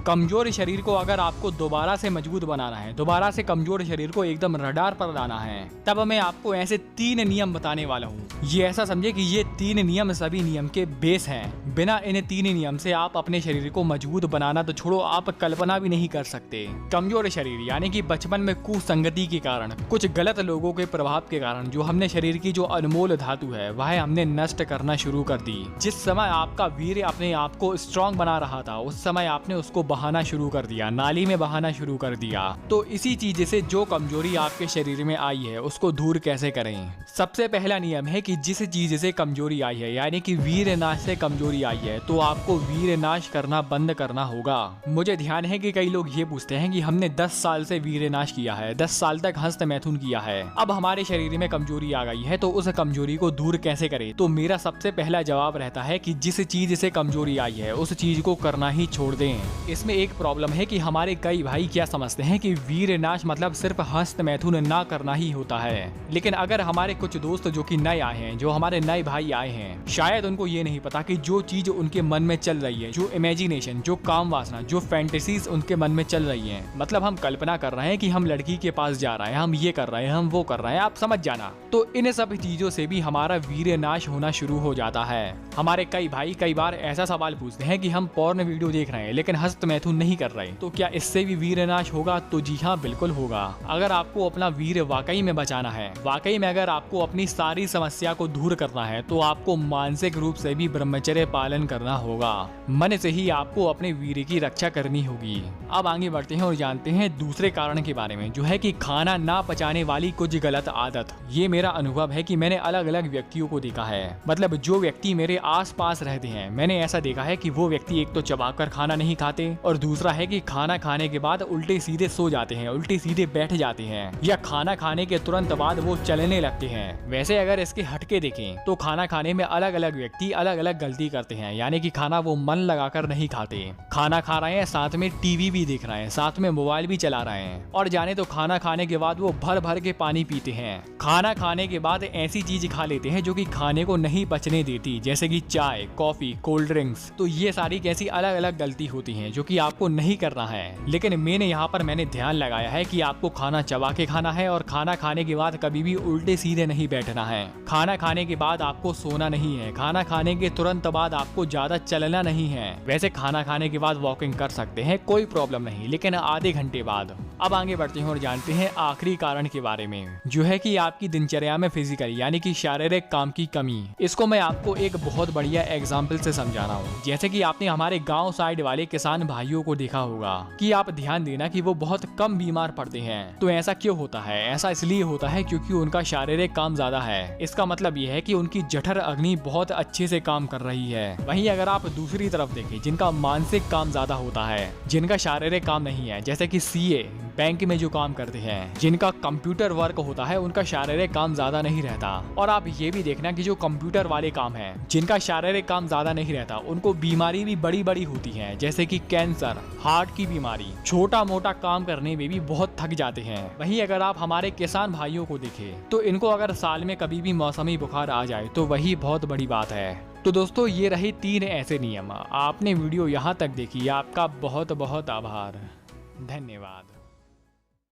कमजोर शरीर को अगर आपको दोबारा से मजबूत बनाना है, दोबारा से कमजोर शरीर को एकदम रडार पर लाना है, तब मैं आपको ऐसे 3 नियम बताने वाला हूँ। ये ऐसा समझे कि ये 3 नियम सभी नियम के बेस हैं। बिना इन 3 नियम से आप अपने शरीर को मजबूत बनाना तो छोड़ो, आप कल्पना भी नहीं कर सकते। कमजोर शरीर यानी कि बचपन में कुसंगति के कारण, कुछ गलत लोगों के प्रभाव के कारण जो हमने शरीर की जो अनमोल धातु है वह हमने नष्ट करना शुरू कर दी। जिस समय आपका वीर अपने आप को स्ट्रांग बना रहा था, उस समय आपने उसको बहाना शुरू कर दिया, नाली में बहाना शुरू कर दिया। तो इसी चीज से जो कमजोरी आपके शरीर में आई है उसको दूर कैसे करें? सबसे पहला नियम है कि जिस चीज से कमजोरी आई है, यानी कि वीर नाश से कमजोरी आई है, तो आपको वीर नाश करना बंद करना होगा। मुझे ध्यान है कि कई लोग ये पूछते हैं कि हमने 10 साल से वीर नाश किया है, 10 साल तक हस्त मैथुन किया है, अब हमारे शरीर में कमजोरी आ गई है, तो उस कमजोरी को दूर कैसे करें? तो मेरा सबसे पहला जवाब रहता है कि जिस चीज से कमजोरी आई है उस चीज को करना ही छोड़ दें। इसमें एक प्रॉब्लम है कि हमारे कई भाई क्या समझते हैं कि वीर नाश मतलब सिर्फ हस्त मैथुन ना करना ही होता है। लेकिन अगर हमारे कुछ दोस्त जो कि नए आए हैं, जो हमारे नए भाई आए हैं, शायद उनको ये नहीं पता कि जो चीज उनके मन में चल रही है, जो इमेजिनेशन, जो काम वासना, जो फैंटेसीज उनके मन में चल रही हैं, मतलब हम कल्पना कर रहे हैं कि हम लड़की के पास जा रहे हैं, हम ये कर रहे हैं, हम वो कर रहे हैं, आप समझ जाना। तो इन सब चीजों से भी हमारा वीर नाश होना शुरू हो जाता है। हमारे कई भाई कई बार ऐसा सवाल पूछते हैं कि हम पॉर्न वीडियो देख रहे हैं लेकिन हस्त मैथुन नहीं कर रहे, तो क्या इससे भी वीर नाश होगा? तो जी हाँ, बिल्कुल होगा। अगर आपको अपना वीर वाकई में बचाना है, वाकई में अगर आपको अपनी सारी समस्या को दूर करना है, तो आपको मानसिक रूप से भी ब्रह्मचर्य पालन करना होगा। मन से ही आपको अपने वीर की रक्षा करनी होगी। अब आगे बढ़ते हैं और जानते हैं दूसरे कारण के बारे में, जो है कि खाना ना पचाने वाली कुछ गलत आदत। ये मेरा अनुभव है कि मैंने अलग अलग व्यक्तियों को देखा है, मतलब जो व्यक्ति मेरे आस पास रहते हैं, मैंने ऐसा देखा है कि वो व्यक्ति एक तो चबाकर खाना नहीं खाते, और दूसरा है कि खाना खाने के बाद उल्टे सीधे सो जाते हैं, उल्टे सीधे बैठ जाते हैं, या खाना खाने के तुरंत बाद वो चलने लगते हैं। वैसे अगर इसके हटके देखें तो खाना खाने में अलग अलग व्यक्ति अलग अलग गलती करते हैं, यानी कि खाना वो मन लगाकर नहीं खाते। खाना खा रहे हैं, साथ में टीवी भी देख रहे हैं, साथ में मोबाइल भी चला रहे हैं, और जाने तो खाना खाने के बाद वो भर भर के पानी पीते हैं। खाना खाने के बाद ऐसी चीज खा लेते हैं जो कि खाने को नहीं पचने देती, जैसे कि चाय, कॉफी, कोल्ड ड्रिंक्स। तो ये सारी कैसी अलग अलग गलती होती हैं जो कि आपको नहीं करना है। लेकिन मैंने ध्यान लगाया है कि आपको खाना चबा के खाना है, और खाना खाने के बाद कभी भी उल्टे सीधे नहीं बैठना है। खाना खाने के बाद आपको सोना नहीं है, खाना खाने के तुरंत बाद आपको ज्यादा चलना नहीं है। वैसे खाना खाने के बाद वॉकिंग कर सकते हैं, कोई प्रॉब्लम नहीं, लेकिन आधे घंटे बाद। अब आगे बढ़ते हैं और जानते हैं आखिरी कारण के बारे में, जो है कि आपकी दिनचर्या में फिजिकल यानी कि शारीरिक काम की कमी। इसको मैं आपको एक बहुत बढ़िया एग्जाम्पल से समझाना हूँ। जैसे कि आपने हमारे गाँव साइड वाले किसान भाइयों को देखा होगा कि आप ध्यान देना कि वो बहुत कम बीमार पड़ते हैं। तो ऐसा क्यों होता है? ऐसा इसलिए होता है क्योंकि उनका शारीरिक काम ज्यादा है। इसका मतलब यह है कि उनकी जठर अग्नि बहुत अच्छे से काम कर रही है। वहीं अगर आप दूसरी तरफ देखें, जिनका मानसिक काम ज्यादा होता है, जिनका शारीरिक काम नहीं है, जैसे कि सीए बैंक में जो काम करते हैं, जिनका कंप्यूटर वर्क होता है, उनका शारीरिक काम ज्यादा नहीं रहता। और आप ये भी देखना कि जो कंप्यूटर वाले काम हैं, जिनका शारीरिक काम ज्यादा नहीं रहता, उनको बीमारी भी बड़ी बड़ी होती है, जैसे कि कैंसर, हार्ट की बीमारी, छोटा मोटा काम करने में भी बहुत थक जाते हैं। वहीं अगर आप हमारे किसान भाइयों को देखें तो इनको अगर साल में कभी भी मौसमी बुखार आ जाए तो वही बहुत बड़ी बात है। तो दोस्तों, ये रही 3 ऐसे नियम। आपने वीडियो यहाँ तक देखी, आपका बहुत बहुत आभार, धन्यवाद।